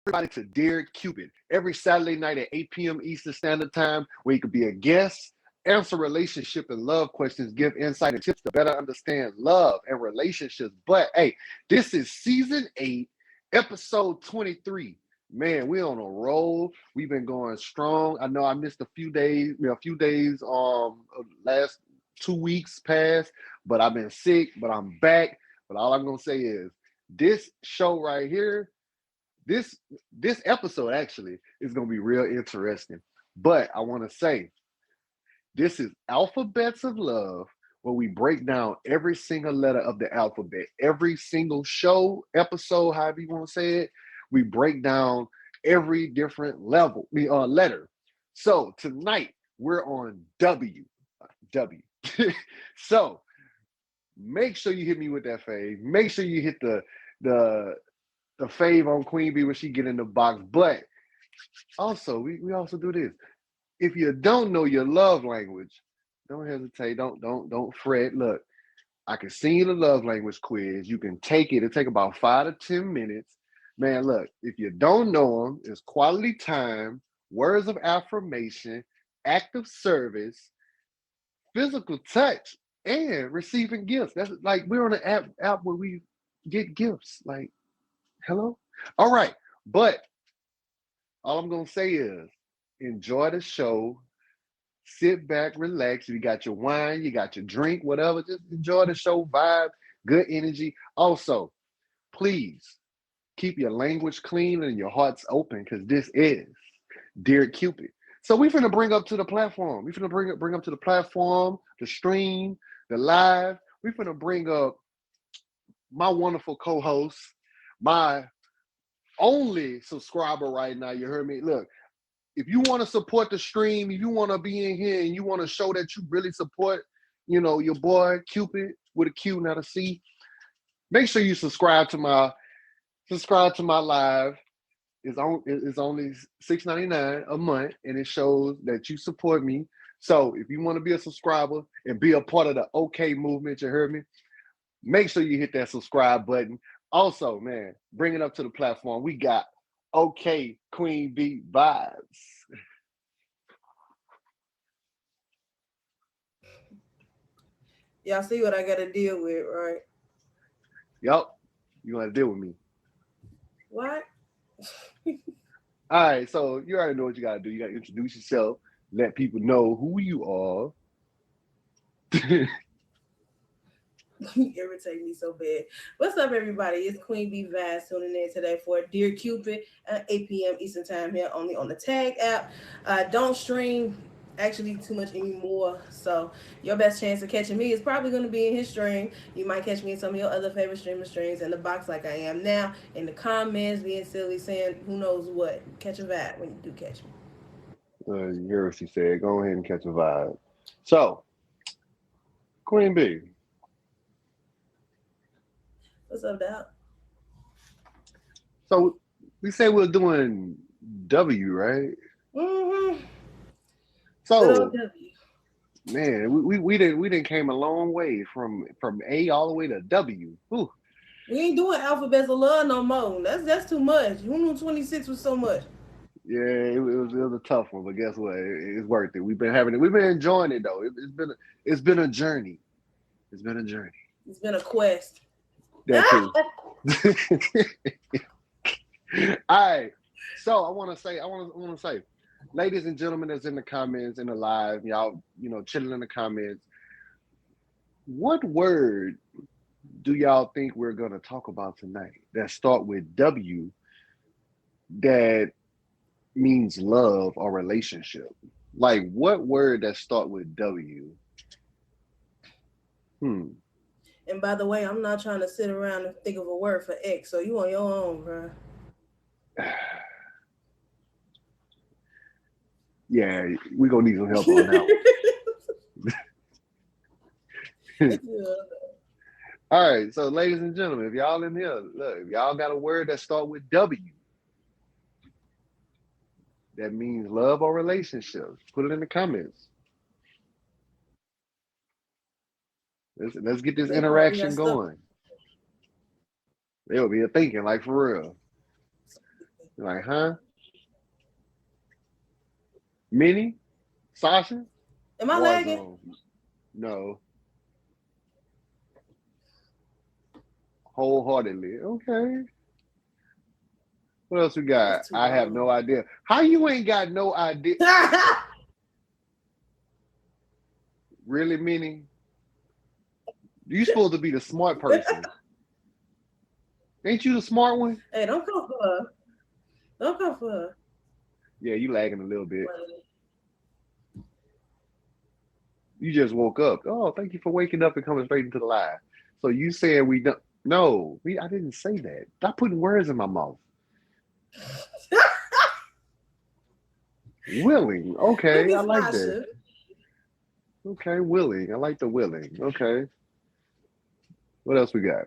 everybody to Dear Cupid every Saturday night at 8 p.m. Eastern Standard Time, where you could be a guest, answer relationship and love questions, give insight and tips to better understand love and relationships. But hey, this is season 8, episode 23. Man, we on a roll. We've been going strong. I know I missed a few days, last 2 weeks past, but I've been sick, but I'm back. But all I'm gonna say is this show right here, this this episode actually is gonna be real interesting. But I want to say this is Alphabets of Love, where we break down every single letter of the alphabet. Every single show, episode, however you want to say it, we break down every different letter. So tonight we're on W. W. So make sure you hit me with that fave. Make sure you hit the fave on Queen Bee when she get in the box. But also, we also do this. If you don't know your love language, don't hesitate. Don't fret. Look, I can send you the love language quiz. You can take it. It'll take about 5 to 10 minutes. Man, look, if you don't know them, it's quality time, words of affirmation, act of service, physical touch, and receiving gifts. That's like we're on an app where we get gifts. Like, hello? All right. But all I'm gonna say is enjoy the show. Sit back, relax. You got your wine, you got your drink, whatever. Just enjoy the show, vibe, good energy. Also, please keep your language clean and your hearts open because this is Dear Cupid. So we finna bring up to the platform. We finna bring up to the platform, the stream, the live. We finna bring up my wonderful co-host, my only subscriber right now. You heard me? Look, if you want to support the stream, if you want to be in here and you want to show that you really support, your boy Cupid with a Q, not a C, make sure you subscribe to my live. It's only $6.99 a month, and it shows that you support me. So if you want to be a subscriber and be a part of the OK movement, you heard me? Make sure you hit that subscribe button. Also, man, bring it up to the platform. We got OK Queen Bee vibes. Y'all see what I got to deal with, right? Yup. You want to deal with me. What? All right, so you already know what you got to do. You got to introduce yourself, let people know who you are. You irritate me so bad. What's up, everybody? It's Queen Bee Vaz tuning in today for Dear Cupid at 8 p.m. Eastern Time here only on the Tag app. Don't stream actually too much anymore, so your best chance of catching me is probably going to be in his stream. You might catch me in some of your other favorite streams in the box like I am now, in the comments, being silly, saying who knows what. Catch a vibe when you do catch me. You hear what she said. Go ahead and catch a vibe. So, Queen Bee. What's up, Doc? So, we say we're doing W, right? Mm-hmm. Good old So, W. man, we didn't came a long way from A all the way to W. Whew. We ain't doing alphabets of love no more. That's too much. Who knew 26 was so much? Yeah, it was a tough one, but guess what? It's worth it. We've been having it. We've been enjoying it though. It's been a journey. It's been a journey. It's been a quest. That too. All right. So I want to say, ladies and gentlemen that's in the comments, in the live, y'all, chilling in the comments. What word do y'all think we're gonna talk about tonight that start with W that means love or relationship? Like what word that start with W? Hmm. And by the way, I'm not trying to sit around and think of a word for X, so you on your own, bro. Yeah, we gonna need some help on that one. All right, so ladies and gentlemen, if y'all in here, look, if y'all got a word that start with W that means love or relationships, put it in the comments. Let's get this They probably got interaction stuff. going. They'll be thinking like for real. You're like, huh? Minnie? Sasha? Am I lagging? Warzone. No. Wholeheartedly. Okay. What else we got? It's too I have no long. idea. How you ain't got no idea? Really, Minnie? You supposed to be the smart person. Ain't you the smart one? Hey, don't come for her. Don't come for her. Yeah, you lagging a little bit. You just woke up. Oh, thank you for waking up and coming straight into the live. So you saying we don't? No, I didn't say that. Stop putting words in my mouth. Willing. Look Okay, I at like that. Sasha. Okay, willing. I like the willing. Okay. What else we got?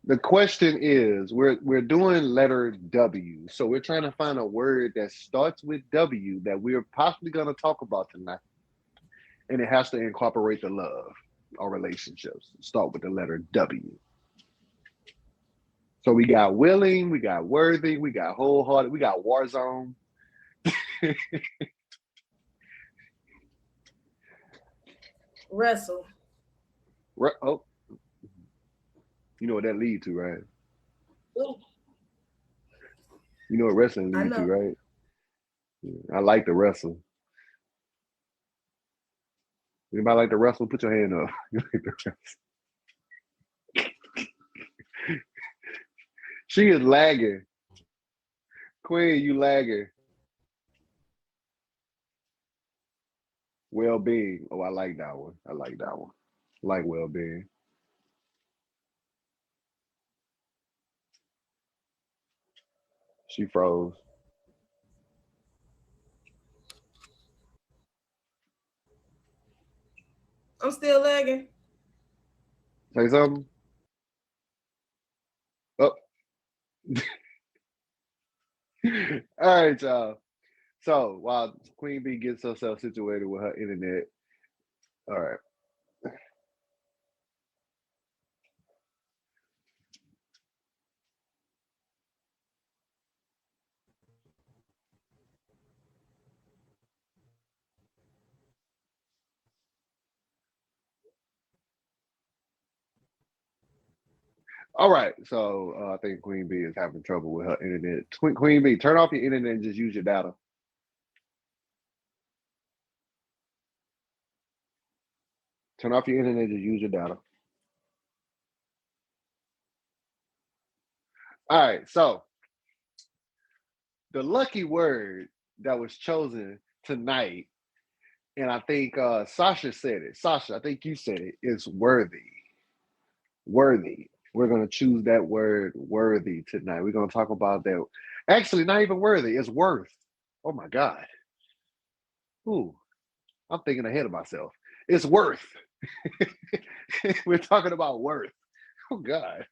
The question is, we're doing letter W. So we're trying to find a word that starts with W that we're possibly going to talk about tonight. And it has to incorporate the love or relationships. Start with the letter W. So we got willing, we got worthy, we got wholehearted, we got war zone. Wrestle. Oh, you know what that lead to, right? Ooh, You know what wrestling I lead to, know. right? I like to wrestle. Anybody like to wrestle? Put your hand up. You like to wrestle. She is lagging. Queen, you lagging. Well being. Oh, I like that one. I like that one. I like well being. She froze. I'm still lagging. Say something. Oh. All right, y'all. So while Queen Bee gets herself situated with her internet, all right. All right. So I think Queen Bee is having trouble with her internet. Queen Bee, turn off your internet and just use your data. Turn off your internet and just use your data. All right. So the lucky word that was chosen tonight, and I think Sasha said it. Sasha, I think you said it, is worthy. Worthy. We're going to choose that word worthy tonight. We're going to talk about that. Actually, not even worthy, it's worth. Oh my God. Ooh, I'm thinking ahead of myself. It's worth. We're talking about worth. Oh God.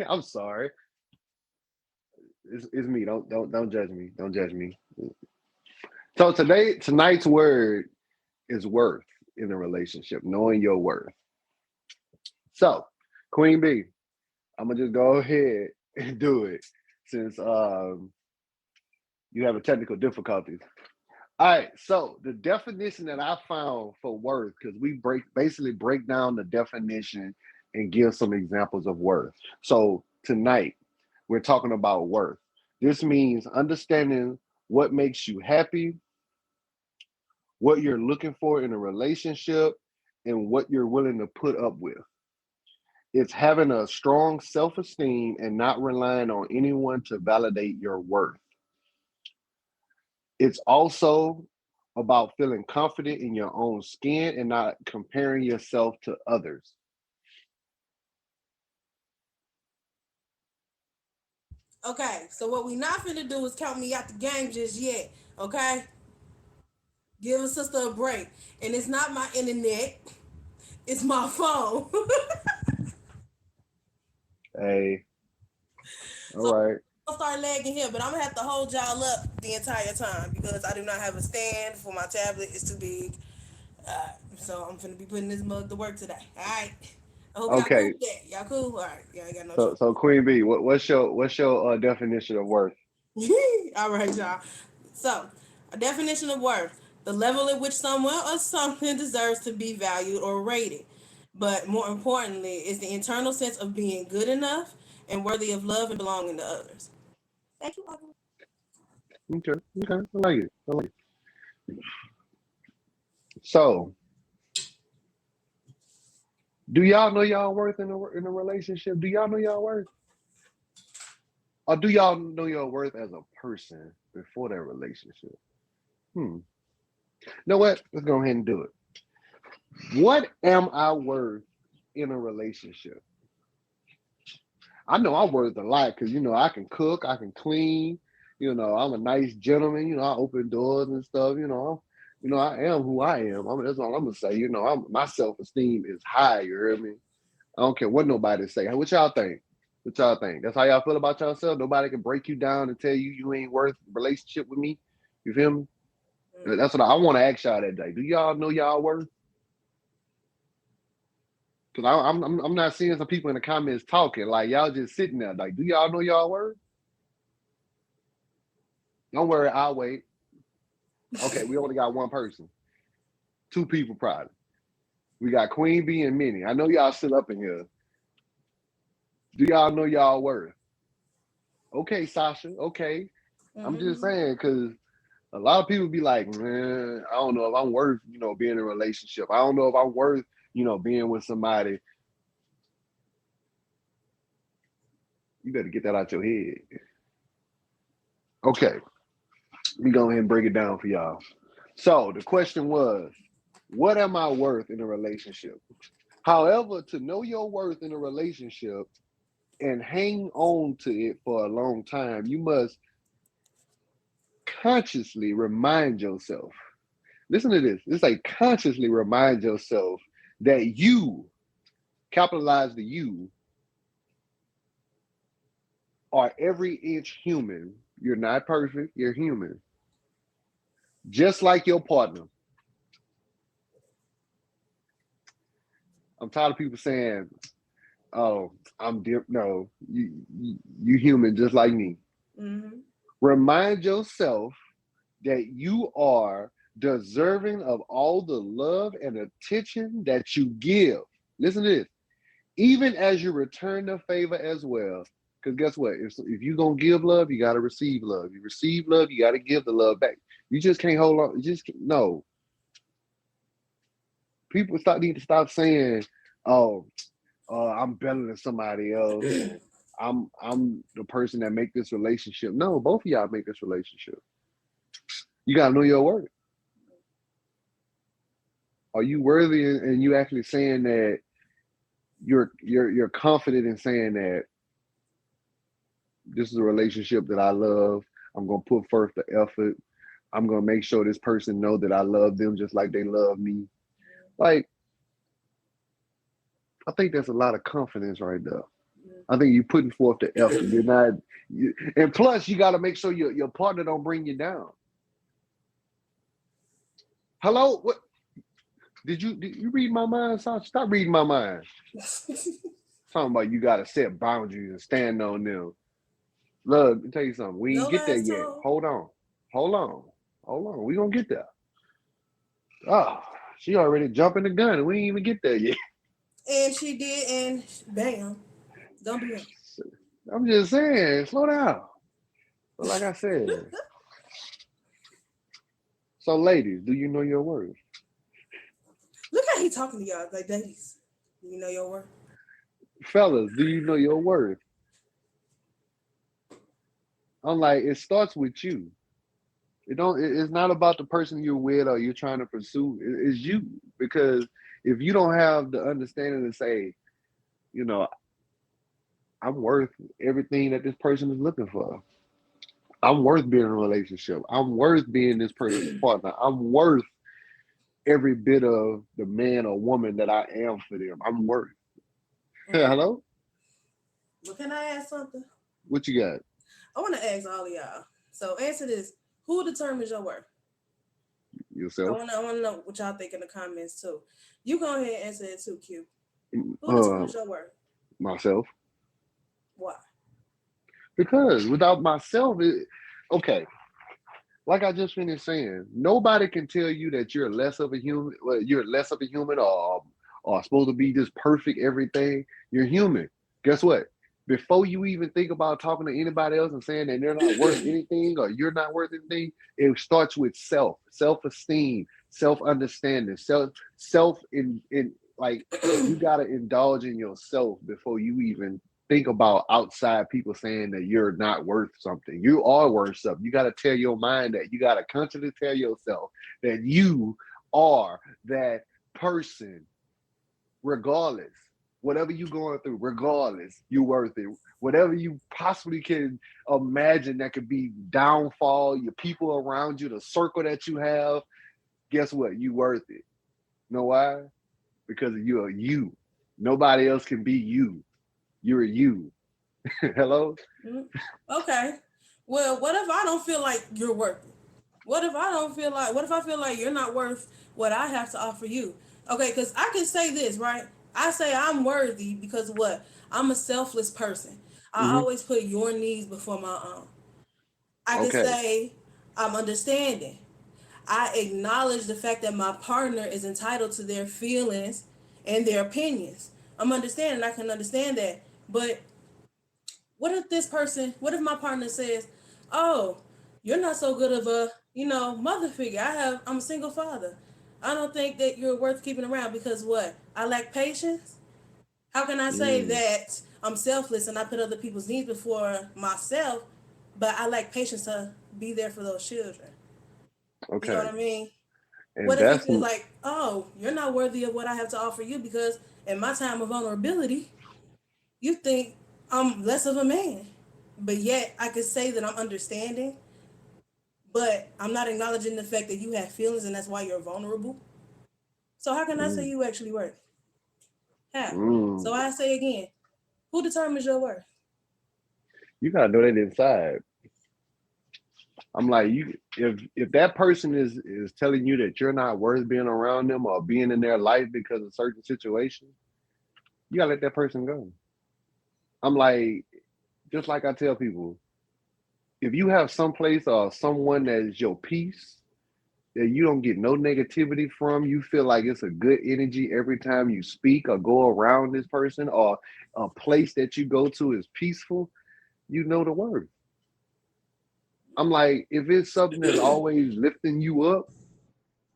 I'm sorry. It's me. Don't judge me. Don't judge me. So tonight's word is worth in a relationship, knowing your worth. So, Queen Bee, I'm gonna just go ahead and do it since you have a technical difficulties. All right, so the definition that I found for worth, because we basically break down the definition and give some examples of worth. So tonight we're talking about worth. This means understanding what makes you happy, what you're looking for in a relationship, and what you're willing to put up with. It's having a strong self esteem and not relying on anyone to validate your worth. It's also about feeling confident in your own skin and not comparing yourself to others. Okay, so what we not finna do is count me out the game just yet. Okay, give a sister a break, and it's not my internet; it's my phone. Hey, all So right. I'll start lagging here, but I'm gonna have to hold y'all up the entire time because I do not have a stand for my tablet. It's too big. So I'm gonna be putting this mug to work today. All right. I hope y'all cool Okay. with that. Y'all cool? All right. Yeah, I got no So trouble. so Queen B, what's your definition of worth? All right, y'all. So, a definition of worth: the level at which someone or something deserves to be valued or rated. But more importantly, is the internal sense of being good enough and worthy of love and belonging to others. Thank you, Uncle. Okay, okay, I like it. I like it. So, do y'all know y'all worth in a relationship? Do y'all know y'all worth, or do y'all know your worth as a person before that relationship? Hmm. You know what? Let's go ahead and do it. What am I worth in a relationship? I know I'm worth a lot because I can cook, I can clean. I'm a nice gentleman. I open doors and stuff. I am who I am. That's all I'm gonna say. My self esteem is high. You hear me? I don't care what nobody say. What y'all think? What y'all think? That's how y'all feel about yourself. Nobody can break you down and tell you you ain't worth a relationship with me. You feel me? That's what I want to ask y'all that day. Do y'all know y'all worth? Because I'm not seeing some people in the comments talking like y'all just sitting there. Like, do y'all know y'all worth? Don't worry, I'll wait. Okay, we only got one person, two people probably. We got Queen B and Minnie. I know y'all still up in here. Do y'all know y'all worth? Okay, Sasha. Okay, I'm just Mm-hmm. saying because a lot of people be like, man, I don't know if I'm worth, being in a relationship. I don't know if I'm worth, being with somebody. You better get that out your head. Okay, let me go ahead and break it down for y'all. So the question was, what am I worth in a relationship? However, to know your worth in a relationship and hang on to it for a long time, you must consciously remind yourself. Listen to this. It's like consciously remind yourself that you, capitalize the you, are every inch human. You're not perfect, you're human. Just like your partner. I'm tired of people saying, oh, I'm different. No, you human just like me. Mm-hmm. Remind yourself that you are deserving of all the love and attention that you give. Listen to this. Even as you return the favor as well. Because guess what? If you're going to give love, you got to receive love. You receive love, you got to give the love back. You just can't hold on. You just can't, no. People need to stop saying, oh, I'm better than somebody else. I'm the person that make this relationship. No, both of y'all make this relationship. You got to know your worth. Are you worthy? And you actually saying that you're confident in saying that this is a relationship that I love. I'm gonna put forth the effort. I'm gonna make sure this person know that I love them just like they love me. Like, I think that's a lot of confidence right there. I think you're putting forth the effort. You're not, and plus you got to make sure your partner don't bring you down. Hello, what did you read my mind? Stop reading my mind. Talking about you got to set boundaries and stand on them. Look, let me tell you something. We No ain't get there last yet. tone. Hold on, hold on, hold on. We gonna get there. Oh, she already jumping the gun. We ain't even get there yet. And she did, and bam. Don't do that. I'm just saying, slow down. But like I said, so ladies, do you know your worth? Look how he talking to y'all like that. You know your worth. Fellas, do you know your worth? I'm like, it starts with you. It's not about the person you're with or you're trying to pursue. It's you. Because if you don't have the understanding to say, you know, I'm worth everything that this person is looking for. I'm worth being in a relationship. I'm worth being this person's partner. I'm worth every bit of the man or woman that I am for them. I'm worth. Hello? But can I ask something? What you got? I want to ask all of y'all. So answer this: who determines your worth? I Yourself? want to know what y'all think in the comments too. You go ahead and answer it too, Q. Who Uh, determines your worth? myself. Why? Because without myself, okay, like I just finished saying, nobody can tell you that you're less of a human. Well, you're less of a human, or supposed to be this perfect everything. You're human. Guess what? Before you even think about talking to anybody else and saying that they're not worth anything or you're not worth anything, it starts with self esteem, self understanding, self in like you gotta indulge in yourself before you even think about outside people saying that you're not worth something. You are worth something. You got to tell your mind that. You got to constantly tell yourself that you are that person, regardless. Whatever you're going through, regardless, you're worth it. Whatever you possibly can imagine that could be downfall, your people around you, the circle that you have, guess what? You worth it. You know why? Because you are you. Nobody else can be you. You're you. Hello? Okay. Well, what if I don't feel like you're worth it? What if I don't feel like? What if I feel like you're not worth what I have to offer you? Okay, because I can say this, right? I say I'm worthy because what? I'm a selfless person. I Hmm. always put your needs before my own. I can Okay. say I'm understanding. I acknowledge the fact that my partner is entitled to their feelings and their opinions. I'm understanding. I can understand that. But what if my partner says, oh, you're not so good of a, mother figure. I'm a single father. I don't think that you're worth keeping around because what? I lack patience. How can I say Mm, that I'm selfless and I put other people's needs before myself, but I lack patience to be there for those children? You know okay. what I mean? And What if he that's feels like, oh, you're not worthy of what I have to offer you because in my time of vulnerability, you think I'm less of a man. But yet I could say that I'm understanding, but I'm not acknowledging the fact that you have feelings and that's why you're vulnerable. So how can I say mm, you actually worth? How? mm. So I say again, who determines your worth? You gotta know that inside. I'm like, if that person is telling you that you're not worth being around them or being in their life because of certain situations, you gotta let that person go. I'm like, just like I tell people, if you have someplace or someone that is your peace, that you don't get no negativity from, you feel like it's a good energy every time you speak or go around this person, or a place that you go to is peaceful, you know the word. I'm like, if it's something that's always lifting you up,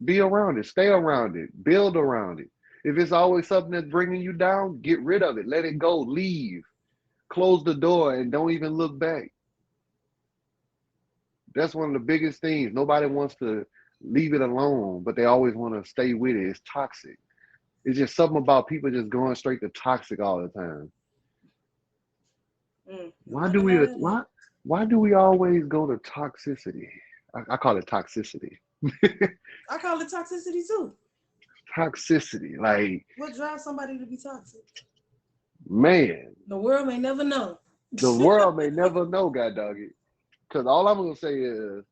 be around it, stay around it, build around it. If it's always something that's bringing you down, get rid of it, let it go, leave, close the door, and don't even look back. That's one of the biggest things. Nobody wants to leave it alone, but they always want to stay with it. It's toxic. It's just something about people just going straight to toxic all the time. No Why do wonder we why that is. why do we always go to toxicity? I call it toxicity. I call it toxicity too. Toxicity. Like, What drives somebody to be toxic? man, The world may never know. the world may never know, God dog it. Because all I'm gonna say is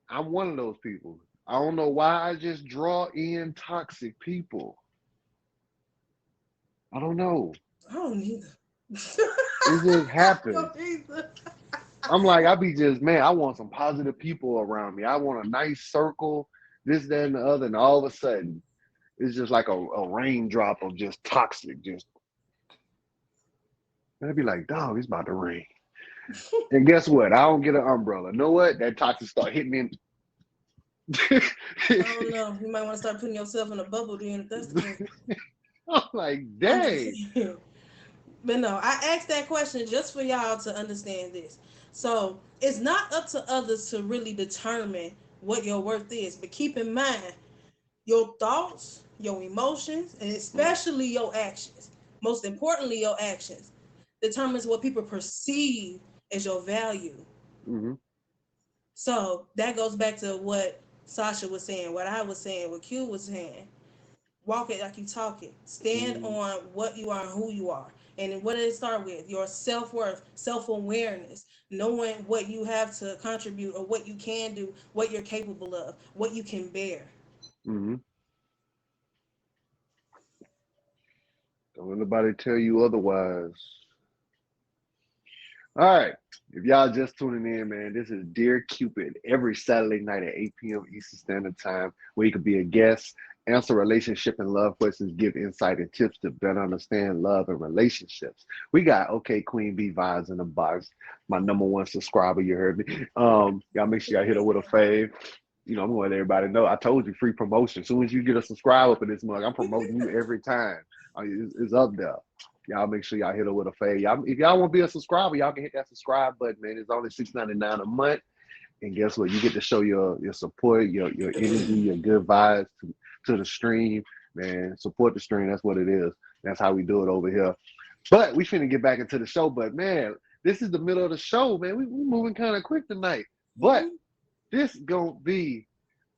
I'm one of those people. I don't know why I just draw in toxic people. I don't know. I don't either. It just I happens. don't either. I'm like, I be just, man, I want some positive people around me. I want a nice circle, this, that, and the other. And all of a sudden, it's just like a raindrop of just toxic. Just, and I'd be like, dog, it's about to rain. And guess what? I don't get an umbrella. Know what? That toxic start hitting me. I don't know. You might want to start putting yourself in a bubble then if that's the case. I'm like, I'm just dang. saying. But no, I asked that question just for y'all to understand this. So it's not up to others to really determine what your worth is. But keep in mind, your thoughts, your emotions, and especially your actions, most importantly, your actions, determines what people perceive as your value. Mm-hmm. So that goes back to what Sasha was saying, what I was saying, what Q was saying. Walk it like you talk it. Stand Mm-hmm. on what you are and who you are. And what did it start with? Your self worth, self awareness, knowing what you have to contribute or what you can do, what you're capable of, what you can bear. Mm-hmm. Don't let nobody tell you otherwise. All right. If y'all just tuning in, man, this is Dear Cupid every Saturday night at 8 p.m. Eastern Standard Time, where you could be a guest, answer relationship and love questions, give insight and tips to better understand love and relationships. We got OK Queen B vibes in the box. My number one subscriber, you heard me. Y'all make sure y'all hit her with a fave. You know, I'm gonna let everybody know. I told you free promotion. As soon as you get a subscriber for this month, I'm promoting you every time. It's up there. Y'all make sure y'all hit her with a fade. Y'all, if y'all want to be a subscriber, y'all can hit that subscribe button, man. It's only $6.99 a month. And guess what? You get to show your support, your energy, your good vibes to the stream, man. Support the stream. That's what it is. That's how we do it over here. But we finna get back into the show. But man, this is the middle of the show, man. We moving kind of quick tonight. But this gonna be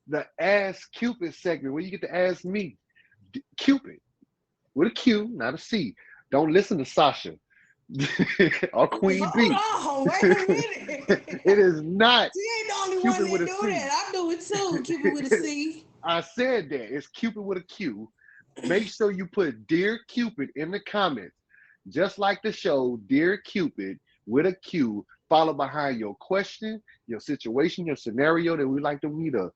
the Ask Cupid segment where you get to ask me, Cupid, with a Q, not a C. Don't listen to Sasha or Queen B. Hold on, wait a minute. It is not She ain't the only Cupid one with that a do C. that. I do it too. Cupid with a C. I said that. It's Cupid with a Q. Make sure you put Dear Cupid in the comments. Just like the show, Dear Cupid with a Q, followed behind your question, your situation, your scenario that we like to me to,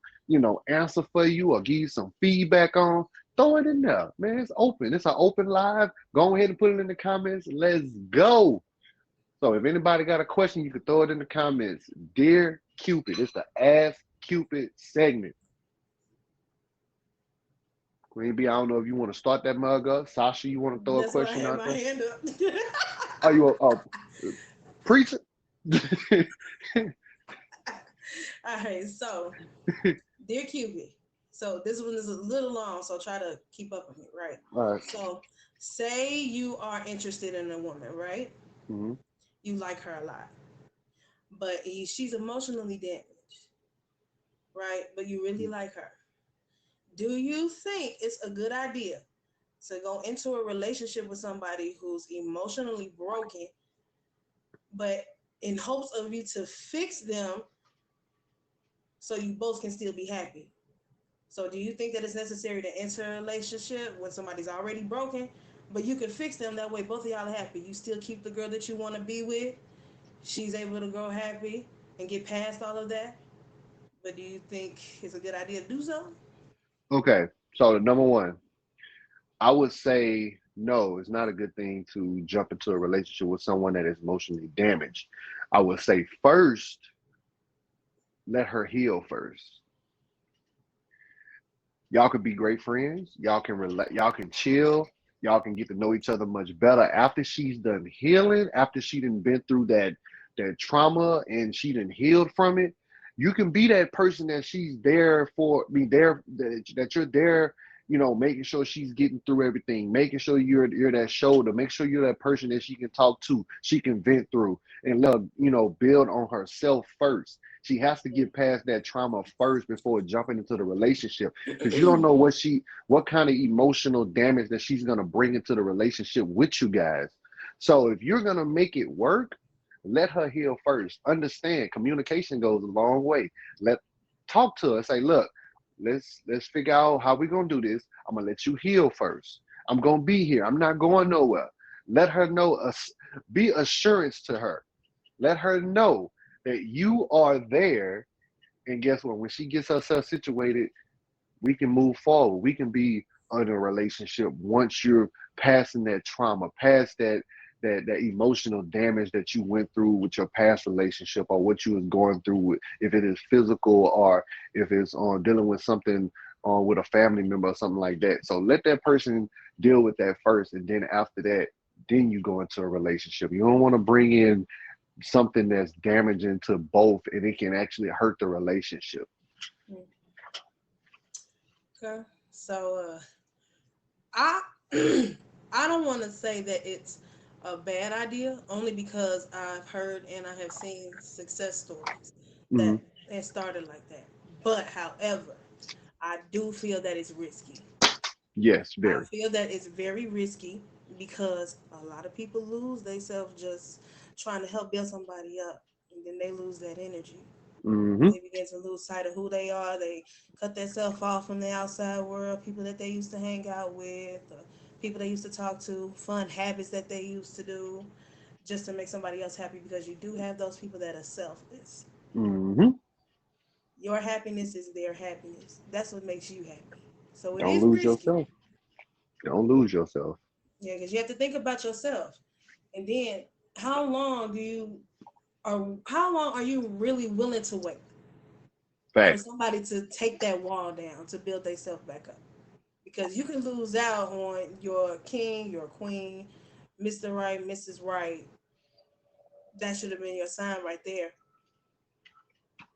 answer for you or give you some feedback on. Throw it in there, man. It's open. It's an open live. Go ahead and put it in the comments. Let's go. So if anybody got a question, you can throw it in the comments. Dear Cupid, it's the Ask Cupid segment. Queen B, I don't know if you want to start that mug up. Sasha, you want to throw a That's why I question had out my there? hand up. Are you a preacher? All right, so Dear Cupid. So this one is a little long, so try to keep up with me, right? All right. So say you are interested in a woman, right? Mm-hmm. You like her a lot, but she's emotionally damaged, right? But you really like her. Do you think it's a good idea to go into a relationship with somebody who's emotionally broken, but in hopes of you to fix them so you both can still be happy? So do you think that it's necessary to enter a relationship when somebody's already broken, but you can fix them that way both of y'all are happy? You still keep the girl that you want to be with. She's able to grow happy and get past all of that. But do you think it's a good idea to do so? Okay. So the number one, I would say no, it's not a good thing to jump into a relationship with someone that is emotionally damaged. I would say first, let her heal first. Y'all could be great friends. Y'all can relate. Y'all can chill. Y'all can get to know each other much better after she's done healing. After she done been through that trauma and she done healed from it. You can be that person that she's there for. Be there that you're there. Making sure she's getting through everything. Making sure you're that shoulder. Make sure you're that person that she can talk to. She can vent through and love. Build on herself first. She has to get past that trauma first before jumping into the relationship because you don't know what kind of emotional damage that she's gonna bring into the relationship with you guys. So if you're gonna make it work, let her heal first. Understand, communication goes a long way. Let Talk to her. Say, look, let's figure out how we're gonna do this. I'm gonna let you heal first. I'm gonna be here. I'm not going nowhere. Let her know. Be assurance to her. Let her know that you are there. And guess what? When she gets herself situated, we can move forward. We can be in a relationship once you're passing that trauma, past that emotional damage that you went through with your past relationship or what you was going through with, if it is physical or if it's on dealing with something with a family member or something like that. So let that person deal with that first, and then after that, then you go into a relationship. You don't want to bring in something that's damaging to both and it can actually hurt the relationship. Okay. So I I don't want to say that it's a bad idea only because I've heard and I have seen success stories Mm-hmm. that it started like that. But however, I do feel that it's risky. Yes, I very. feel that it's very risky because a lot of people lose themselves just trying to help build somebody up, and then they lose that energy. Mm-hmm. They begin to lose sight of who they are. They cut themselves off from the outside world, people that they used to hang out with, people they used to talk to, fun habits that they used to do, just to make somebody else happy, because you do have those people that are selfless. Mm-hmm. Your happiness is their happiness. That's what makes you happy. So it Don't is lose risky. yourself. Don't lose yourself. Yeah, because you have to think about yourself. And then how long do you or how long are you really willing to wait for Fact. somebody to take that wall down to build themselves back up? Because you can lose out on your king, your queen, Mr. Right, Mrs. Right. That should have been your sign right there.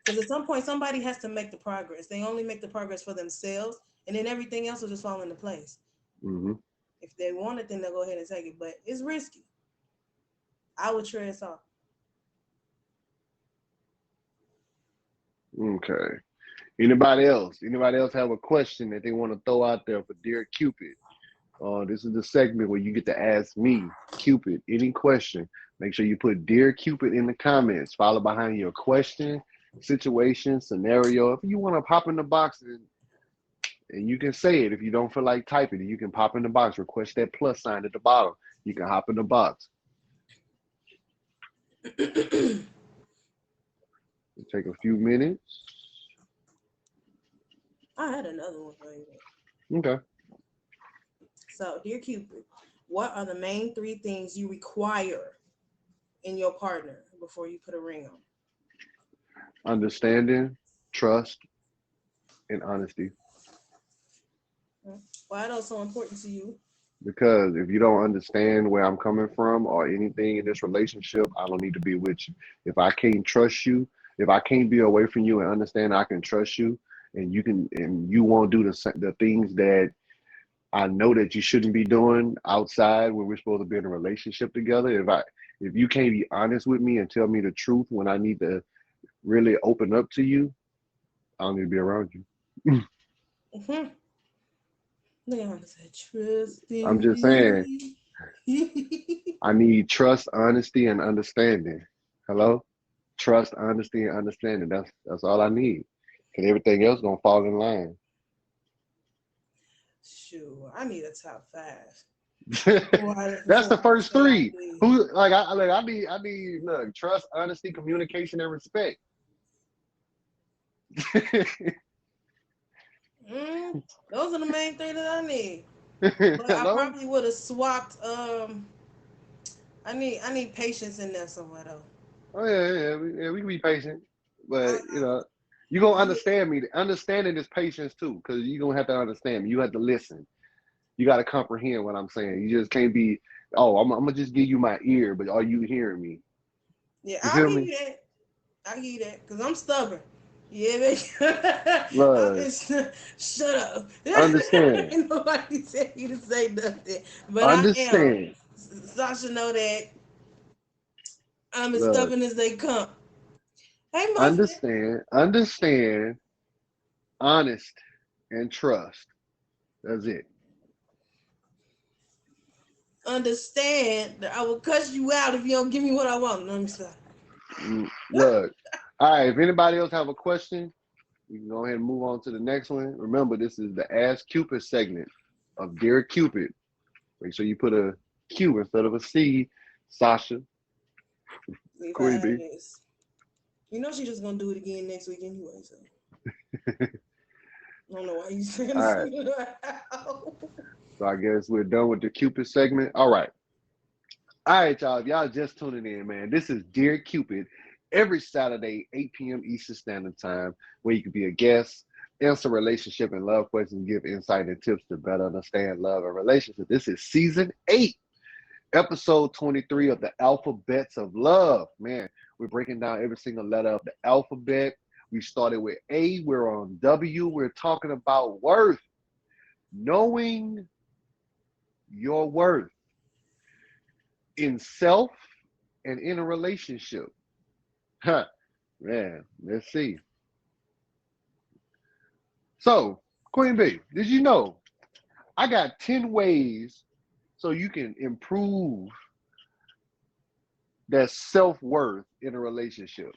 Because at some point, somebody has to make the progress. They only make the progress for themselves, and then everything else will just fall into place. Mm-hmm. If they want it, then they'll go ahead and take it. But it's risky. I would tread soft. Okay. Anybody else? Anybody else have a question that they want to throw out there for Dear Cupid? This is the segment where you get to ask me, Cupid, any question. Make sure you put Dear Cupid in the comments, follow behind your question, situation, scenario. If you want to pop in the box and you can say it, if you don't feel like typing, you can pop in the box, request that plus sign at the bottom. You can hop in the box. It'll take a few minutes. I had another one for you. Okay. So, dear Cupid, what are the main three things you require in your partner before you put a ring on? Understanding, trust, and honesty. Why are those so important to you? Because if you don't understand where I'm coming from or anything in this relationship, I don't need to be with you. If I can't trust you, if I can't be away from you and understand I can trust you, and you won't do the things that I know that you shouldn't be doing outside when we're supposed to be in a relationship together. If you can't be honest with me and tell me the truth when I need to really open up to you, I don't need to be around you. Mm-hmm. Look at to say, trust I'm in just saying, me. I need trust, honesty, and understanding. Hello? Trust, honesty, and understanding. That's all I need. Cause everything else gonna fall in line. Sure, I need a top five That's before the I first say I three. do. Who I need look, trust, honesty, communication, and respect. Those are the main three that I need. But I Hello? probably would have swapped. I need patience in there somewhere though. Oh yeah, we can be patient. I, But you gonna yeah, understand me. Understanding is patience too, because you gonna have to understand me. You have to listen. You gotta comprehend what I'm saying. You just can't be, oh, I'm gonna just give you my ear, but are you hearing me? yeah, You I'll feel give me? you that. I'll give you that because I'm stubborn. Yeah, man. Look, Shut up. understand. Ain't nobody tell you to say nothing, but I am. Understand. Sasha know that I'm as Look, stubborn as they come. Hey, Muffin. understand, honest, and trust. That's it. Understand that I will cuss you out if you don't give me what I want. Let me stop. Look, all right. If anybody else have a question, we can go ahead and move on to the next one. Remember, this is the Ask Cupid segment of Dear Cupid. Make sure you put a Q instead of a C, Sasha. If I Queen B. ask. You know she's just gonna do it again next week anyway, so I don't know why you saying All this. right. So I guess we're done with the Cupid segment. All right. All right, y'all. If y'all just tuning in, man, this is Dear Cupid every Saturday, 8 p.m. Eastern Standard Time, where you can be a guest, answer relationship and love questions, give insight and tips to better understand love and relationship. This is season 8, episode 23 of the Alphabets of Love. Man, we're breaking down every single letter of the alphabet. We started with A, we're on W. We're talking about worth, knowing your worth in self and in a relationship. Huh, man, let's see. So, Queen B, did you know I got 10 ways so you can improve that self worth in a relationship?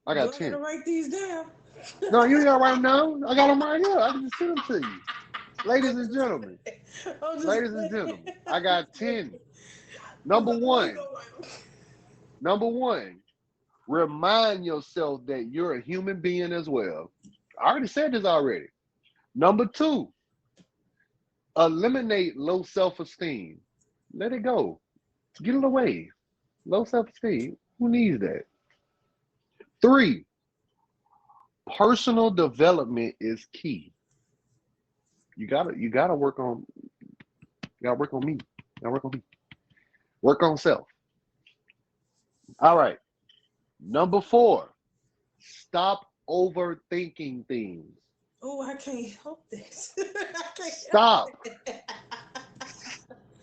I Do got I gotta 10. write these down? No, you ain't got right now. I got them right here. I can just send them to you. Ladies I'm and just gentlemen, playing. I'm just ladies and playing. gentlemen, I got 10. But Number go, you one, go right. number one, remind yourself that you're a human being as well. I already said this already. Number two, eliminate low self-esteem. Let it go. Get it away. Low self-esteem. Who needs that? Three, personal development is key. You gotta work on me. You gotta work on me. Work on self. All right. Number four, stop overthinking things. Oh, I can't help this. I can't help Stop. it.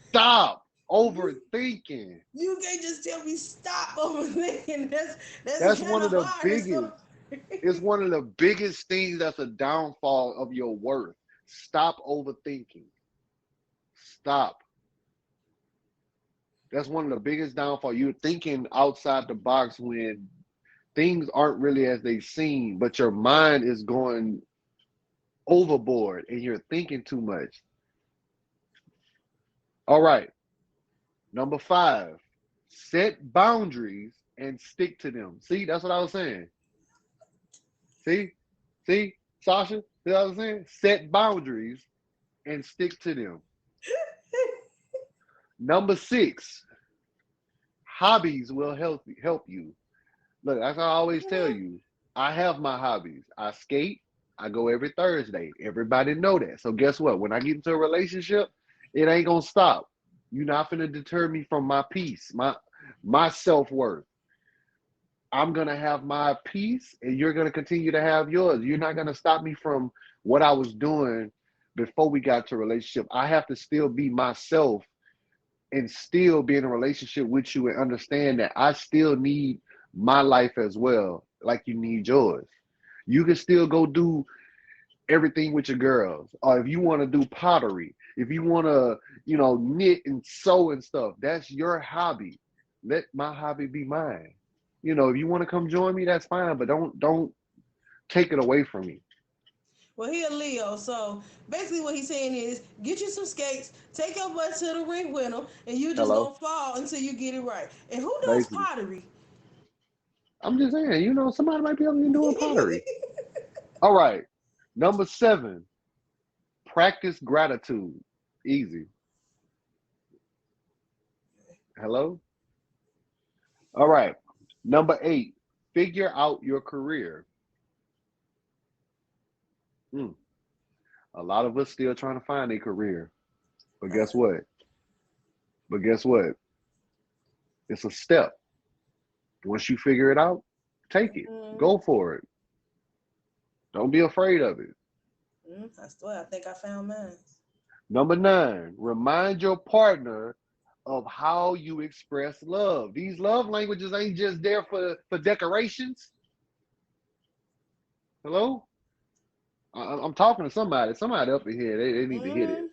Stop You overthinking. you can't just tell me stop overthinking. That's That's kind one of of the hard. It's biggest. so It's one of the biggest things that's a downfall of your worth. Stop overthinking. Stop. That's one of the biggest downfall. You're thinking outside the box when things aren't really as they seem, but your mind is going overboard and you're thinking too much. All right. Number five, set boundaries and stick to them. See, that's what I was saying. See, see, Sasha, see what I was saying? Set boundaries and stick to them. Number six, hobbies will help you. Look, as I always tell you, I have my hobbies. I skate. I go every Thursday. Everybody know that. So guess what? When I get into a relationship, it ain't gonna stop. You're not gonna deter me from my peace, my self-worth. I'm gonna have my peace and you're gonna continue to have yours. You're not gonna stop me from what I was doing before we got to a relationship. I have to still be myself and still be in a relationship with you and understand that I still need my life as well, like you need yours. You can still go do everything with your girls, or if you want to do pottery, if you want to, knit and sew and stuff, that's your hobby. Let my hobby be mine. If you want to come join me, that's fine, but don't take it away from me. Well, he a Leo, so basically what he's saying is get you some skates, take your butt to the rink with him, and you just Hello, gonna fall until you get it right. And who does basically. pottery? I'm just saying, somebody might be able to do pottery. All right, number seven, practice gratitude. Easy. Hello? All right. Number eight, figure out your career. Mm. A lot of us still trying to find a career. But guess what? But guess what? It's a step. Once you figure it out, take it. Mm-hmm. Go for it. Don't be afraid of it. I swear, I think I found mine. Number nine, remind your partner of how you express love. These love languages ain't just there for decorations. Hello? I'm talking to somebody. Somebody up in here. They need to hit it. Mm-hmm.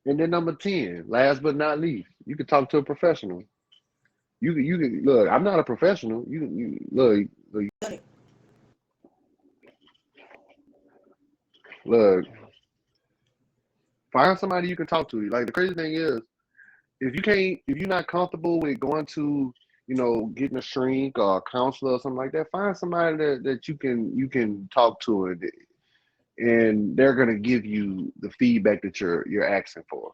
And then number 10, last but not least, you can talk to a professional. You can look, I'm not a professional. You look, look, find somebody you can talk to. Like the crazy thing is, if you're not comfortable with going to, getting a shrink or a counselor or something like that, find somebody that you can talk to and they're gonna give you the feedback that you're asking for.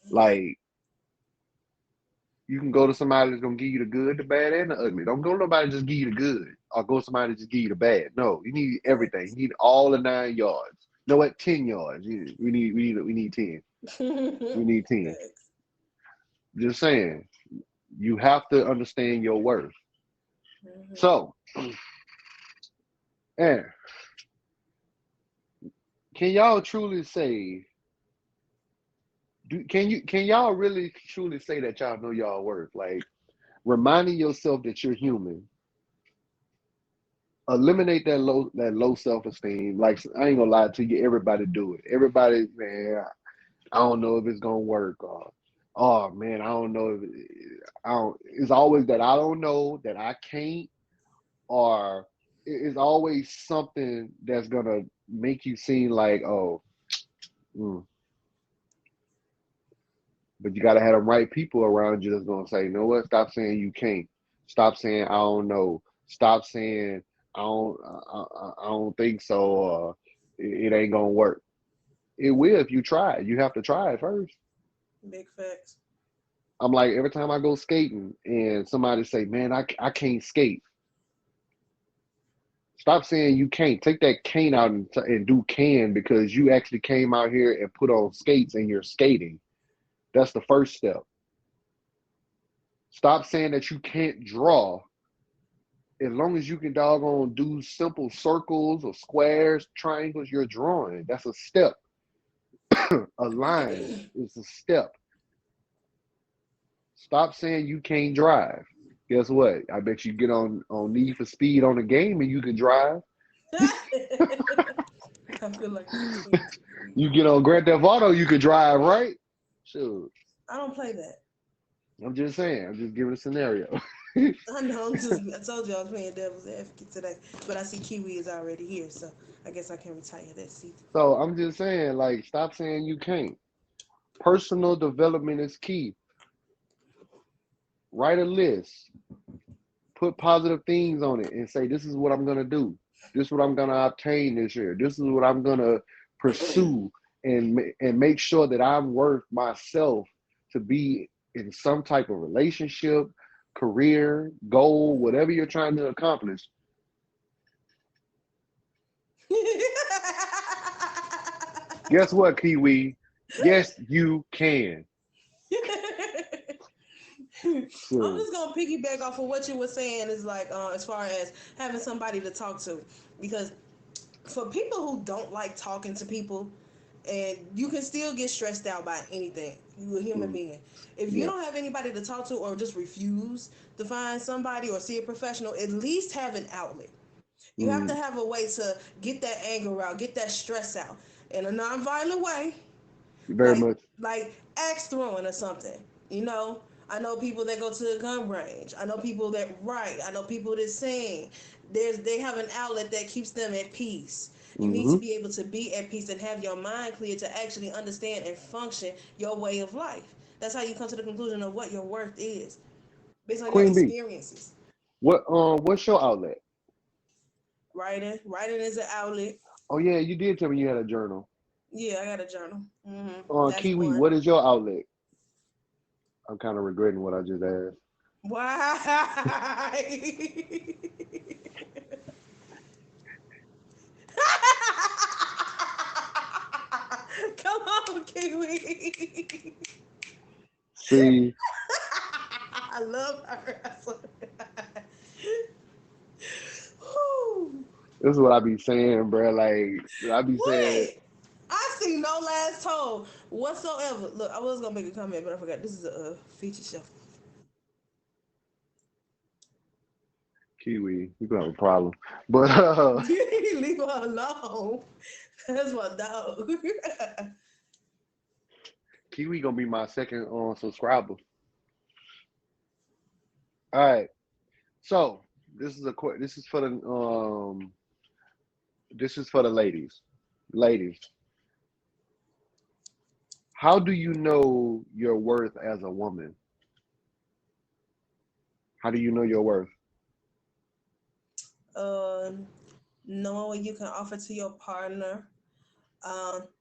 Like you can go to somebody that's gonna give you the good, the bad, and the ugly. Don't go to nobody just give you the good, or go to somebody just give you the bad. No, you need everything. You need all the 9 yards. You know what? 10 yards. We need 10. We need 10. Thanks. Just saying. You have to understand your worth. Mm-hmm. So, and can y'all truly say? Can y'all really truly say that y'all know y'all worth? Like reminding yourself that you're human, eliminate that low self-esteem. Like I ain't gonna lie to you, everybody do it. Everybody, man, I don't know if it's gonna work or oh man, I don't know I don't it's always that I don't know, that I can't, or it's always something that's gonna make you seem like, oh, mm. But you gotta have the right people around you that's gonna say, you know what? Stop saying you can't. Stop saying I don't know. Stop saying I don't think so. Or it ain't gonna work. It will if you try it. You have to try it first. Big facts. I'm like every time I go skating and somebody say, "Man, I can't skate." Stop saying you can't. Take that can't out and do can because you actually came out here and put on skates and you're skating. That's the first step. Stop saying that you can't draw. As long as you can doggone do simple circles or squares, triangles, you're drawing. That's a step. A line is a step. Stop saying you can't drive. Guess what? I bet you get on Need for Speed on the game and you can drive. I feel like that too. You get on Grand Theft Auto, you can drive, right? Sure. I don't play that. I'm just saying. I'm just giving a scenario. I know. I told you I was playing devil's advocate today, but I see Kiwi is already here, so I guess I can retire that seat. So I'm just saying, like, stop saying you can't. Personal development is key. Write a list. Put positive things on it and say, this is what I'm going to do. This is what I'm going to obtain this year. This is what I'm going to pursue and make sure that I'm worth myself to be in some type of relationship, career, goal, whatever you're trying to accomplish. Guess what, Kiwi? Yes, you can. I'm So, just gonna piggyback off of what you were saying. Is like as far as having somebody to talk to, because for people who don't like talking to people, and you can still get stressed out by anything. You're a human being. If you yeah. don't have anybody to talk to, or just refuse to find somebody or see a professional, at least have an outlet. You have to Mm, have a way to get that anger out, get that stress out in a non-violent way, very like much. axe throwing or something. You know, I know people that go to the gun range. I know people that write. I know people that sing. They have an outlet that keeps them at peace. You need to Hmm. be able to be at peace and have your mind clear to actually understand and function your way of life. That's how you come to the conclusion of what your worth is based on your Queen B, experiences. what's your outlet? Writing is an outlet. Oh yeah, you did tell me you had a journal. Yeah, I got a journal. That's Kiwi, one. what is your outlet? I'm kind of regretting what I just asked. Why? Come on, Kiwi. See, I love her. I swear to God. Whew. this is what I be saying, bro. Like I be saying, What? I see no last toe whatsoever. Look, I was gonna make a comment, but I forgot. This is a feature show. Kiwi, you gonna have a problem. But Leave her alone. That's my dog. Kiwi gonna be my second subscriber. All right. So this is for the ladies. Ladies, how do you know your worth as a woman? How do you know your worth? um, Knowing what you can offer to your partner,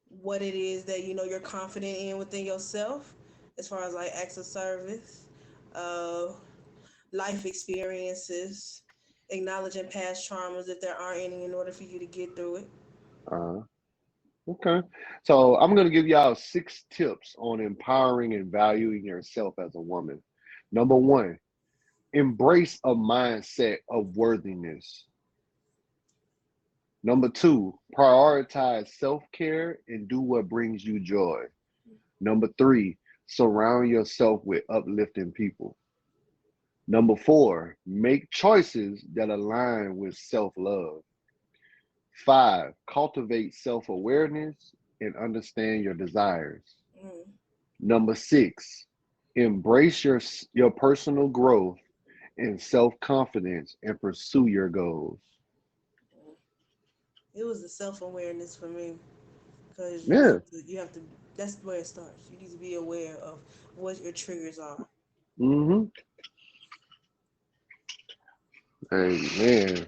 what it is that you know you're confident in within yourself, as far as like acts of service, uh, life experiences, acknowledging past traumas if there are any, in order for you to get through it. Uh, okay. So I'm gonna give y'all 6 tips on empowering and valuing yourself as a woman. Number one, embrace a mindset of worthiness. Number two, prioritize self-care and do what brings you joy. Number three, surround yourself with uplifting people. Number four, make choices that align with self-love. Five, cultivate self-awareness and understand your desires. Mm. Number six, embrace your personal growth and self-confidence and pursue your goals. It was the self awareness for me because Yeah. you have to. That's where it starts. You need to be aware of what your triggers are. Mm-hmm. Hey man.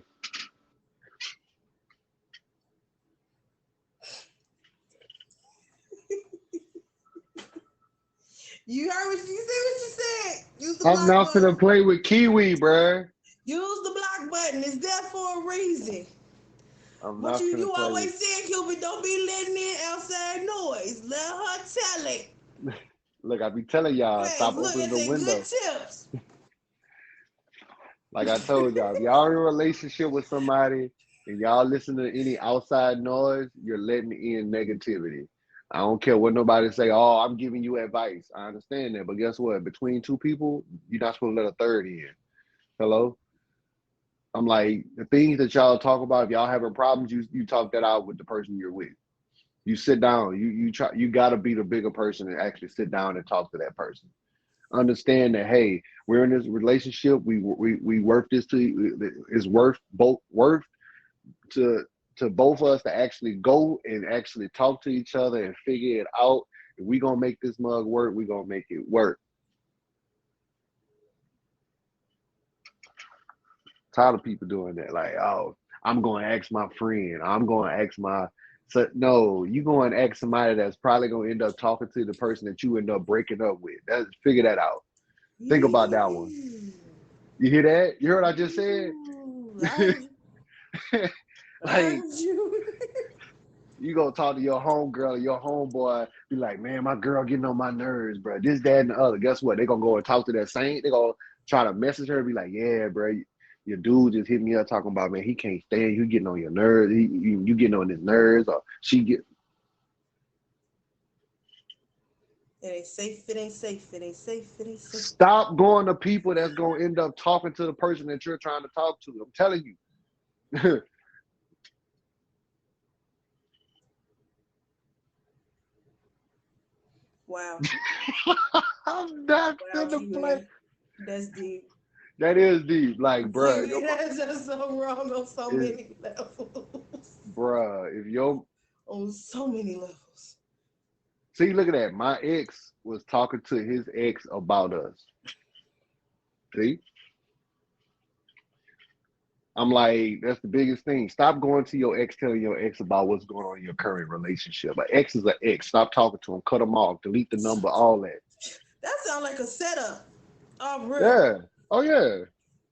You heard what you said. What you said. Use the I'm block not gonna button. play with Kiwi, bruh. Use the block button. It's there for a reason. I'm But not gonna you play with always said, Cupid, don't be letting in outside noise. Let her tell it. look, I be telling y'all, Yes, stop look, opening it's the a good window. tips. Like I told y'all, if y'all in a relationship with somebody and y'all listen to any outside noise, you're letting in negativity. I don't care what nobody say. Oh, I'm giving you advice. I understand that, but guess what? Between two people, you're not supposed to let a third in. Hello? I'm like the things that y'all talk about. If y'all having problems, you talk that out with the person you're with. You sit down. You try. You got to be the bigger person and actually sit down and talk to that person. Understand that hey, we're in this relationship. We worth this to is worth both worth to both of us to actually go and actually talk to each other and figure it out. If we gonna make this mug work, we gonna make it work. Tired of people doing that. Like, oh, I'm going to ask my friend. I'm going to ask my. So no, you go and ask somebody that's probably going to end up talking to the person that you end up breaking up with. That's figure that out. Think about that one. Ooh, You hear that? You heard what I just said? I heard you. I Like heard you. you go talk to your homegirl or your homeboy, be like, man, my girl getting on my nerves, bro. This, that, and the other. Guess what? They gonna go and talk to that saint. They gonna try to message her and be like, yeah, bro, your dude just hit me up talking about, man, he can't stand you getting on your nerves. You getting on his nerves, or she get. It ain't safe. It ain't safe. It ain't safe. It ain't safe. Stop going to people that's gonna end up talking to the person that you're trying to talk to. I'm telling you. Wow. I'm not Wow, gonna play. QB. That's deep. That is deep. Like, bruh, QB, that's just so wrong on so is many levels. bruh, if your On so many levels. see, look at that. My ex was talking to his ex about us. See, I'm like, that's the biggest thing. Stop going to your ex, telling your ex about what's going on in your current relationship. An ex is an ex. Stop talking to him. Cut him off. Delete the number. All that. That sounds like a setup. Oh, real. Yeah. Oh yeah.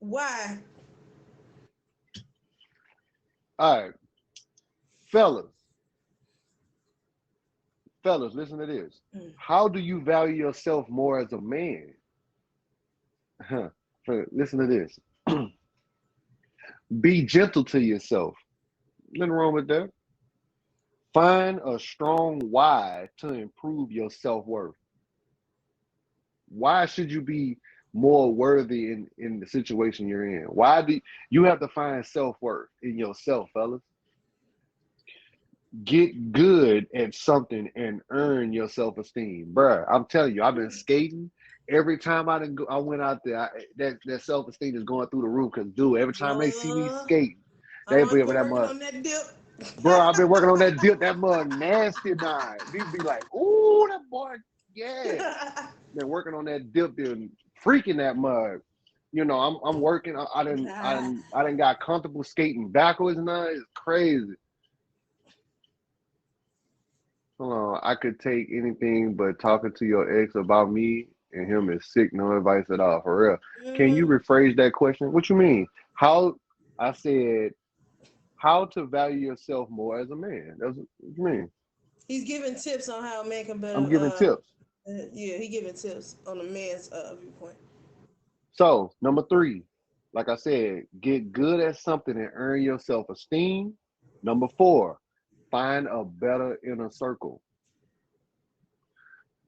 Why? All right, fellas. Fellas, listen to this. Mm. How do you value yourself more as a man? Huh. Listen to this. Be gentle to yourself. Nothing wrong with that. Find a strong why to improve your self worth. Why should you be more worthy in the situation you're in? Why do you have to find self worth in yourself, fellas? Get good at something and earn your self esteem, bruh. I'm telling you, I've been skating. Every time I went out there, that self esteem is going through the roof. Cause dude, every time they see me Uh, skating, they uh-huh, be you over been that working mud. on that dip. Bro, I've been working on that dip. That mud nasty now. These be like, ooh, that boy, yeah. Been working on that dip and freaking that mud. You know, I'm working. I didn't got comfortable skating backwards now. It's crazy. Hold on, I could take anything but talking to your ex about me and him is sick. No advice at all, for real. Can you Mhm. rephrase that question? What you mean? How I said how to value yourself more as a man. That's what you mean. He's giving tips on how a man can better. I'm giving tips. Yeah, he giving tips on a man's viewpoint. So, number three, like I said, get good at something and earn your self esteem. Number four, find a better inner circle.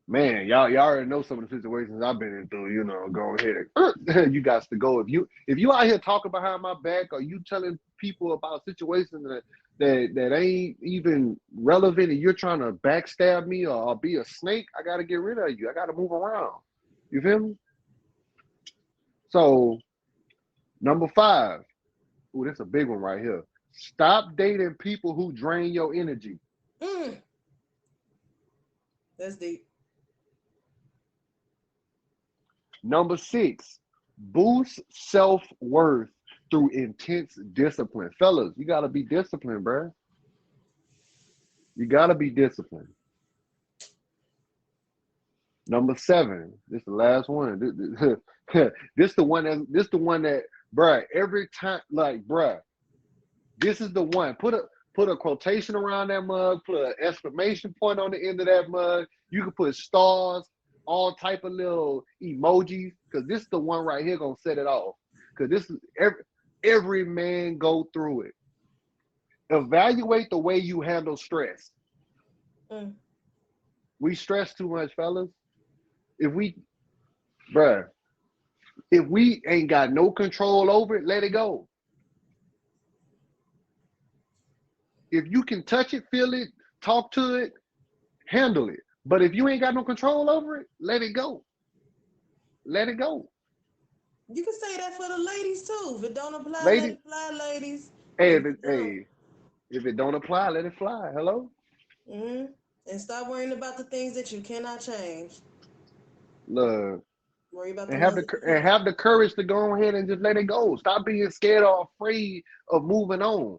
Man, y'all already know some of the situations I've been into. You know, go ahead and you got to go. If you out here talking behind my back, or you telling people about situations that ain't even relevant, and you're trying to backstab me or be a snake, I got to get rid of you. I got to move around. You feel me? So number five. Ooh, that's a big one right here. Stop dating people who drain your energy. Mm, that's deep. Number 6, boost self-worth through intense discipline. Fellas, you gotta be disciplined, bro. You gotta be disciplined. Number 7, this is the last one. This the one that, bruh, every time, like, bruh, this is the one. Put a quotation around that mug, put an exclamation point on the end of that mug. You can put stars, all type of little emojis, because this is the one right here gonna set it off. Because this is every man go through it. Evaluate the way you handle stress. Mm. We stress too much, fellas. If we, bruh, if we ain't got no control over it, let it go. If you can touch it, feel it, talk to it, handle it. But if you ain't got no control over it, let it go. Let it go. You can say that for the ladies too. If it don't apply, let Lady, it fly, ladies. hey, If it don't, if it don't apply, let it fly. Hello? mm, and stop worrying about the things that you cannot change. Look, Worry about the and ones that you can. have the courage to go ahead and just let it go. Stop being scared or afraid of moving on.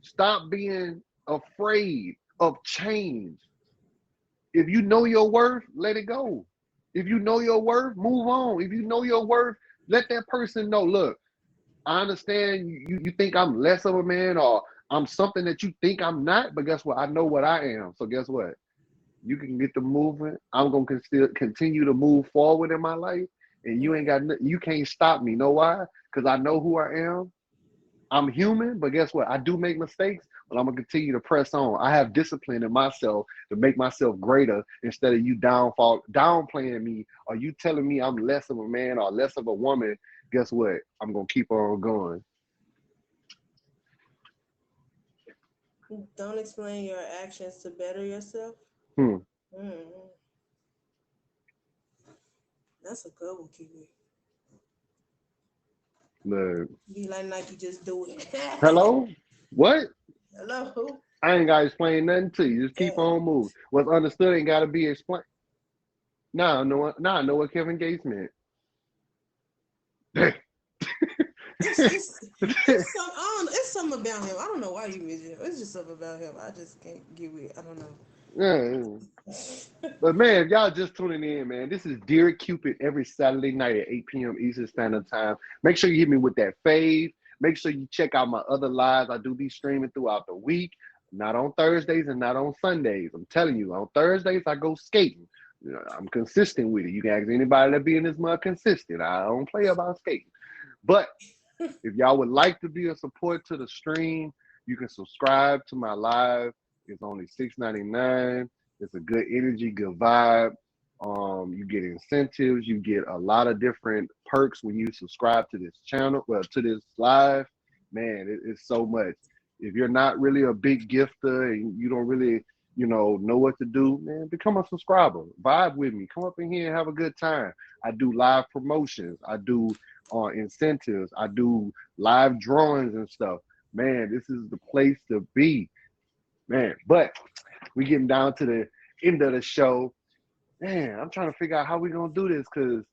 Stop being afraid of change. If you know your worth, let it go. If you know your worth, move on. If you know your worth, let that person know, look, I understand you think I'm less of a man or I'm something that you think I'm not, but guess what? I know what I am. So guess what? You can get the movement. I'm gonna still continue to move forward in my life, and you ain't got you can't stop me. Know why? Because I know who I am. I'm human, but guess what? I do make mistakes, but I'm gonna continue to press on. I have discipline in myself to make myself greater instead of you downplaying me, or you telling me I'm less of a man or less of a woman. Guess what? I'm gonna keep on going. Don't explain your actions to better yourself. Hmm. Mm, that's a good one, Kiwi. Look. Be like Nike, just do it. Hello? What? Hello. I ain't gotta explain nothing to you. Just keep Yeah. on moving. What's understood ain't gotta be explained. Nah, I know what Kevin Gates meant. It's some I don't, it's something about him. I don't know why you mention him. It's just something about him. I just can't get with. I don't Yeah. know. But man, if y'all just tuning in, man, this is Dear Cupid every Saturday night at 8 p.m. Eastern Standard Time. Make sure you hit me with that fave. Make sure you check out my other lives. I do these streaming throughout the week, not on Thursdays and not on Sundays. I'm telling you, on Thursdays I go skating. You know, I'm consistent with it. You can ask anybody that be in this mud consistent. I don't play about skating. But if y'all would like to be a support to the stream, you can subscribe to my live. It's only $6.99. It's a good energy, good vibe. You get incentives. You get a lot of different perks when you subscribe to this channel, well, to this live. Man, it's so much. If you're not really a big gifter and you don't really, know what to do, man, become a subscriber. Vibe with me. Come up in here and have a good time. I do live promotions. I do incentives. I do live drawings and stuff. Man, this is the place to be, man. But we getting down to the end of the show. Man, I'm trying to figure out how we gonna do this because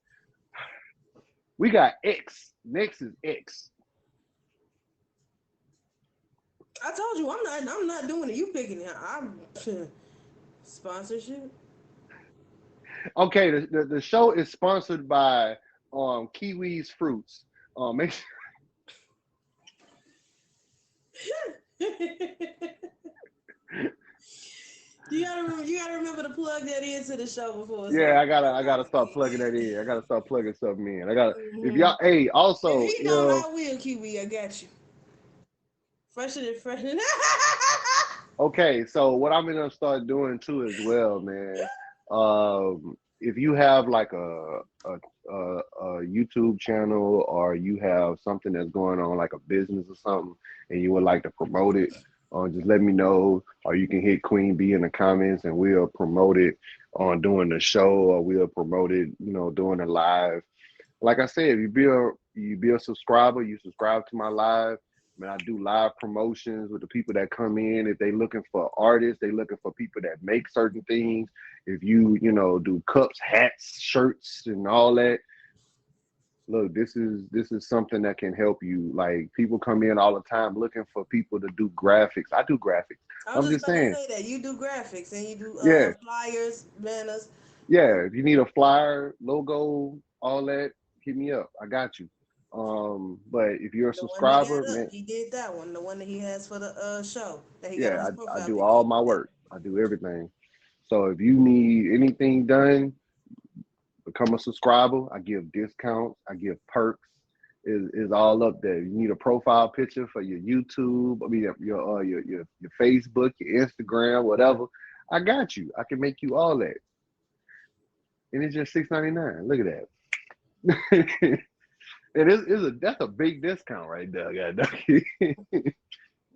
we got X. Next is X. I told you I'm not doing it. You picking it. I'm sponsorship. Okay, the show is sponsored by Kiwi's Fruits. Make sure You gotta remember to plug that into the show before it's yeah, over. I gotta start plugging that in. I gotta start plugging something in. I gotta if Mm-hmm. y'all hey If also, he don't, I will, Kiwi. I got you. Fresher than fresh. okay, so what I'm gonna start doing too as well, man. If you have like a YouTube channel or you have something that's going on like a business or something, and you would like to promote it, just let me know. Or you can hit Queen B in the comments, and we'll promote it on doing the show, or we'll promote it, doing a live. Like I said, you be a subscriber, you subscribe to my live. Man, I do live promotions with the people that come in. If they looking for artists, they looking for people that make certain things. If you do cups, hats, shirts, and all that, look, this is something that can help you. Like people come in all the time looking for people to do graphics. I do graphics. I was I'm just just about to saying, say that you do graphics and you do yeah, flyers, banners. yeah. If you need a flyer, logo, all that, hit me up. I got you. But if you're a The one he got subscriber, up, man, he did that one. The one that he has for the show that he got on yeah, his I profile do picture. all my work. I do everything. So if you need anything done, become a subscriber. I give discounts. I give perks. Is all up there. You need a profile picture for your YouTube. I mean your Facebook, your Instagram, whatever. I got you. I can make you all that, and it's just $6.99. Look at that. That's a big discount right there, goddamn.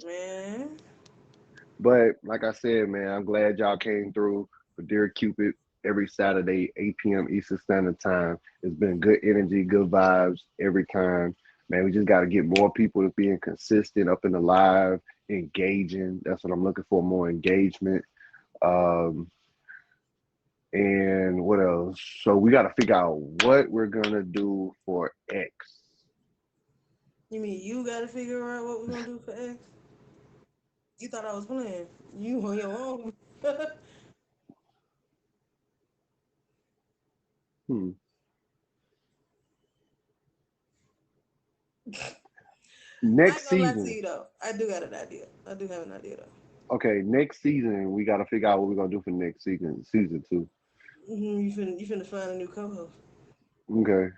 Man, But like I said, man, I'm glad y'all came through for Dear Cupid every Saturday, 8 p.m. Eastern Standard Time. It's been good energy, good vibes every time. Man, we just got to get more people to being consistent up in the live, engaging. That's what I'm looking for, more engagement. Um, and what else? So we got to figure out what we're going to do for X. you mean you got to figure out what we're gonna do for X? You thought I was playing? You on your own? Hmm. I Next ain't gonna lie to season. you though. I do got an idea. I do have an idea though. Okay, next season, we got to figure out what we're going to do for next season two. You finna find a new co-host. Okay.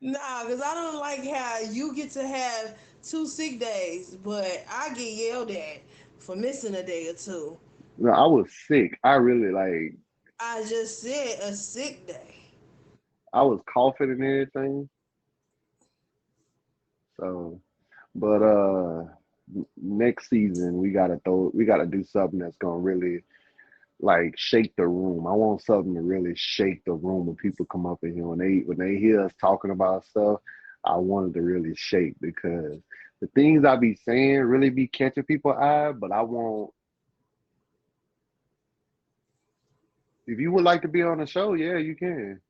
Nah, because I don't like how you get to have 2 sick days, but I get yelled at for missing a day or two. No, I was sick. I really like. I just said a sick day. I was coughing and everything. So, but next season we gotta do something that's gonna really like shake the room. I want something to really shake the room when people come up in here when they hear us talking about stuff. I wanted to really shake because the things I be saying really be catching people's eye. But I want if you would like to be on the show, yeah, you can.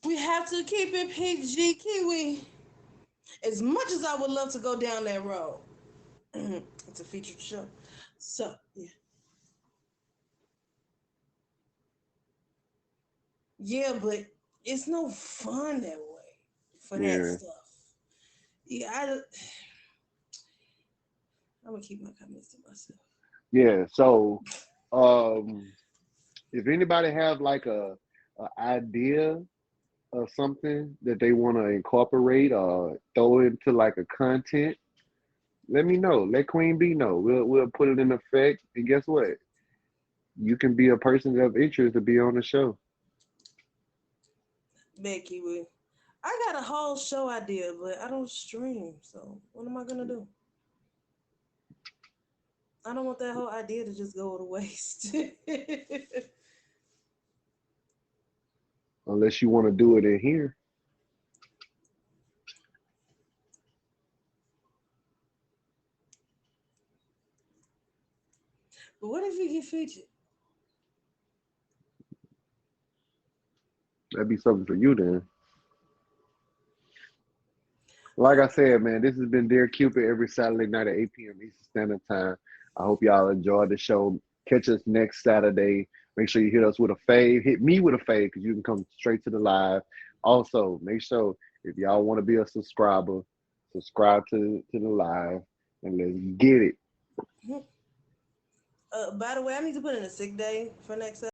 We have to keep it PG, Kiwi. As much as I would love to go down that road, it's a featured show. So, yeah. Yeah, but it's no fun that way for that Yeah, stuff. Yeah, I'm gonna keep my comments to myself. yeah. So, um, if anybody have like a idea of something that they want to incorporate or throw into like a content, let me know. Let Queen B know. We'll put it in effect. And guess what? You can be a person of interest to be on the show. Becky, I got a whole show idea, but I don't stream. So what am I gonna do? I don't want that whole idea to just go to waste. Unless you want to do it in here. But what if you get featured? That'd be something for you then. Like Well, I said, man, this has been Dear Cupid every Saturday night at 8 p.m. Eastern Standard Time. I hope y'all enjoyed the show. Catch us next Saturday. Make sure you hit us with a fave. Hit me with a fave because you can come straight to the live. Also, make sure if y'all want to be a subscriber, subscribe to the live and let's get it. by the way, I need to put in a sick day for next